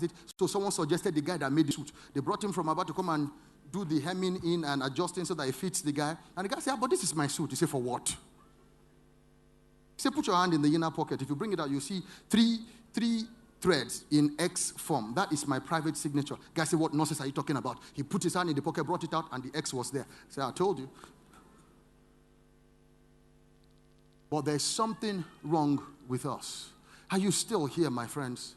it. So someone suggested the guy that made the suit. They brought him from about to come and do the hemming in and adjusting so that it fits the guy. And the guy said, but this is my suit. He said, for what? He said, put your hand in the inner pocket. If you bring it out, you see three threads in X form. That is my private signature. Guy said, what nonsense are you talking about? He put his hand in the pocket, brought it out, and the X was there. He said, I told you. But there's something wrong with us. Are you still here, my friends?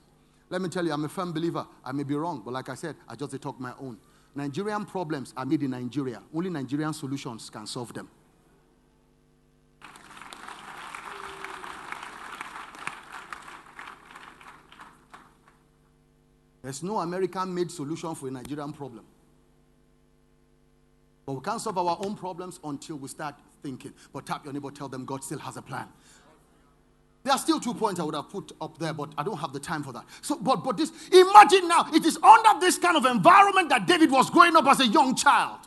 Let me tell you, I'm a firm believer. I may be wrong, but like I said, I just talk my own. Nigerian problems are made in Nigeria. Only Nigerian solutions can solve them. There's no American-made solution for a Nigerian problem. But we can't solve our own problems until we start thinking. But tap your neighbor, tell them God still has a plan. There are still 2 points I would have put up there, but I don't have the time for that. So, but this, imagine now, it is under this kind of environment that David was growing up as a young child.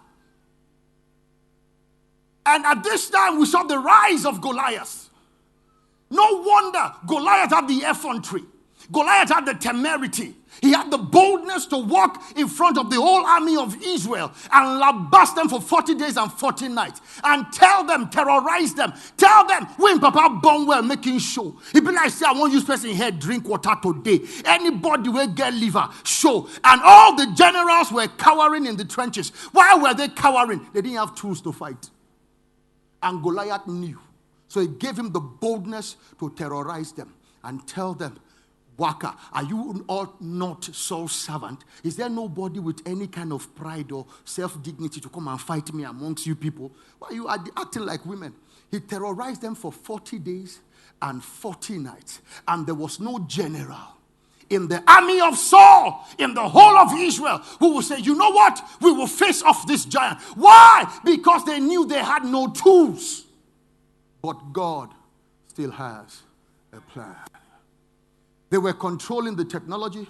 And at this time, we saw the rise of Goliath. No wonder Goliath had the effrontery. Goliath had the temerity. He had the boldness to walk in front of the whole army of Israel and lambast them for 40 days and 40 nights and tell them, terrorize them, tell them, when Papa born well making show. He be like, say, I want you person here drink water today. Anybody will get liver, show. And all the generals were cowering in the trenches. Why were they cowering? They didn't have tools to fight. And Goliath knew. So he gave him the boldness to terrorize them and tell them, Waka, are you all not Saul's servant? Is there nobody with any kind of pride or self-dignity to come and fight me amongst you people? Why are you acting like women? He terrorized them for 40 days and 40 nights. And there was no general in the army of Saul, in the whole of Israel, who will say, you know what? We will face off this giant. Why? Because they knew they had no tools. But God still has a plan. They were controlling the technology,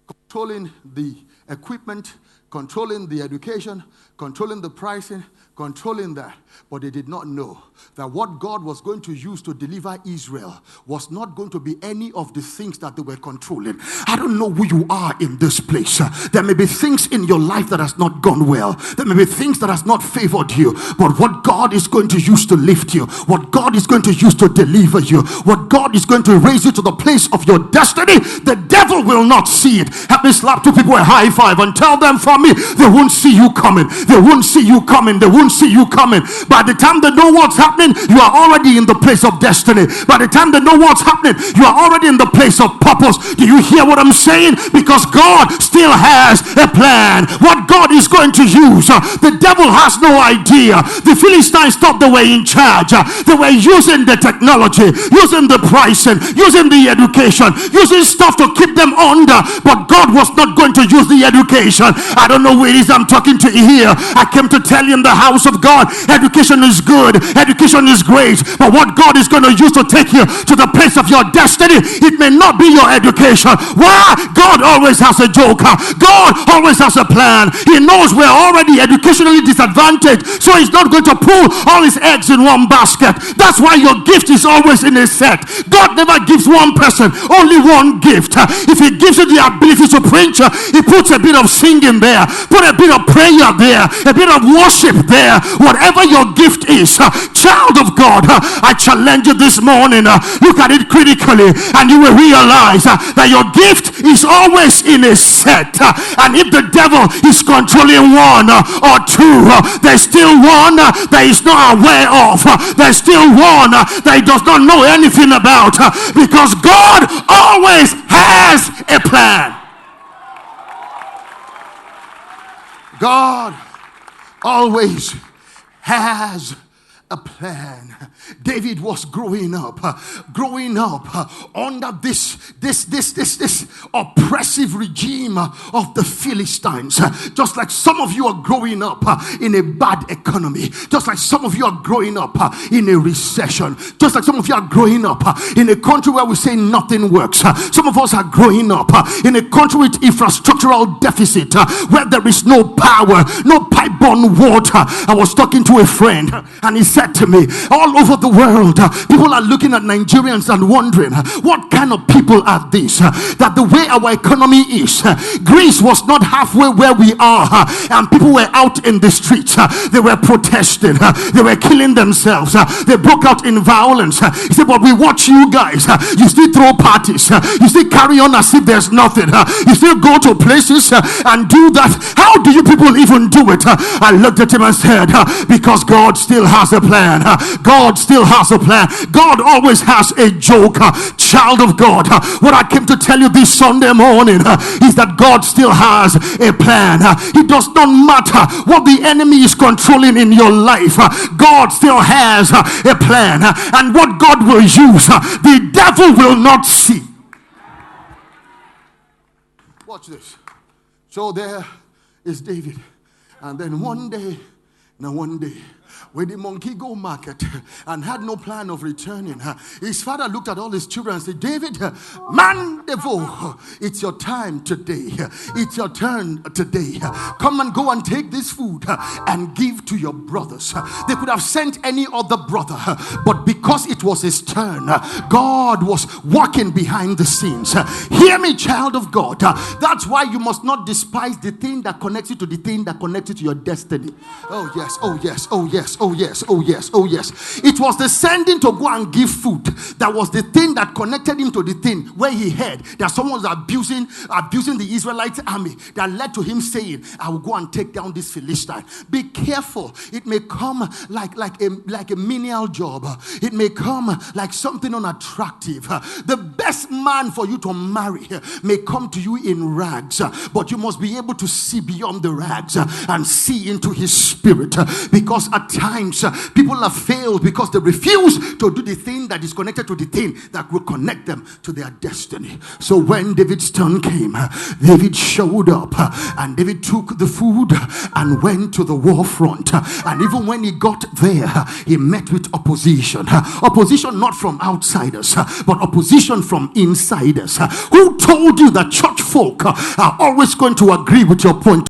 controlling the equipment, controlling the education, controlling the pricing, controlling that. But they did not know that what God was going to use to deliver Israel was not going to be any of the things that they were controlling. I don't know who you are in this place. There may be things in your life that has not gone well. There may be things that has not favored you. But what God is going to use to lift you, what God is going to use to deliver you, what God is going to raise you to the place of your destiny, the devil will not see it. Help me slap two people a high five and tell them from me, they won't see you coming. They won't see you coming. They won't see you coming. By the time they know what's happening, you are already in the place of destiny. By the time they know what's happening, you are already in the place of purpose. Do you hear what I'm saying? Because God still has a plan. What God is going to use, the devil has no idea. The Philistines thought they were in charge. They were using the technology, using the pricing, using the education, using stuff to keep them under. But God was not going to use the education. I don't know who it is I'm talking to here. I came to tell you in the house of God, education is good, education is great, but what God is going to use to take you to the place of your destiny, it may not be your education. Why? God always has a joke. God always has a plan. He knows we're already educationally disadvantaged, so he's not going to pull all his eggs in one basket. That's why your gift is always in a set. God never gives one person only one gift. If he gives you the ability to preach, he puts a bit of singing there, put a bit of prayer there, a bit of worship there. Whatever your gift is, child of God, I challenge you this morning, look at it critically and you will realize that your gift is always in a set. And if the devil is controlling one or two, there's still one that is not aware of. There's still one that he does not know anything about, because God always has a plan. God always has a plan. David was growing up under this oppressive regime of the Philistines. Just like some of you are growing up in a bad economy. Just like some of you are growing up in a recession. Just like some of you are growing up in a country where we say nothing works. Some of us are growing up in a country with infrastructural deficit, where there is no power, no pipe-borne water. I was talking to a friend and he said, said to me, all over the world, people are looking at Nigerians and wondering, what kind of people are these? That the way our economy is, Greece was not halfway where we are, and people were out in the streets. They were protesting. They were killing themselves. They broke out in violence. He said, but we watch you guys. You still throw parties. You still carry on as if there's nothing. You still go to places and do that. How do you people even do it? I looked at him and said, because God still has a plan. God still has a plan. God always has a joke. Child of God, what I came to tell you this Sunday morning is that God still has a plan. It does not matter what the enemy is controlling in your life. God still has a plan, and what God will use, the devil will not see. Watch this. So there is David, and then one day, when the monkey go market and had no plan of returning, his father looked at all his children and said, David, man devo, it's your time today. It's your turn today. Come and go and take this food and give to your brothers. They could have sent any other brother, but because it was his turn, God was working behind the scenes. Hear me, child of God. That's why you must not despise the thing that connects you to the thing that connects you to your destiny. Oh yes, oh yes, oh yes. Oh yes, oh yes, oh yes. It was the sending to go and give food that was the thing that connected him to the thing where he heard that someone was abusing the Israelite army, that led to him saying, I will go and take down this Philistine. Be careful. It may come like a menial job. It may come like something unattractive. The best man for you to marry may come to you in rags, but you must be able to see beyond the rags and see into his spirit, because at times people have failed because they refuse to do the thing that is connected to the thing that will connect them to their destiny. So when David's turn came, David showed up, and David took the food and went to the war front. And even when he got there, he met with opposition. Opposition not from outsiders, but opposition from insiders. Who told you that church folk are always going to agree with your point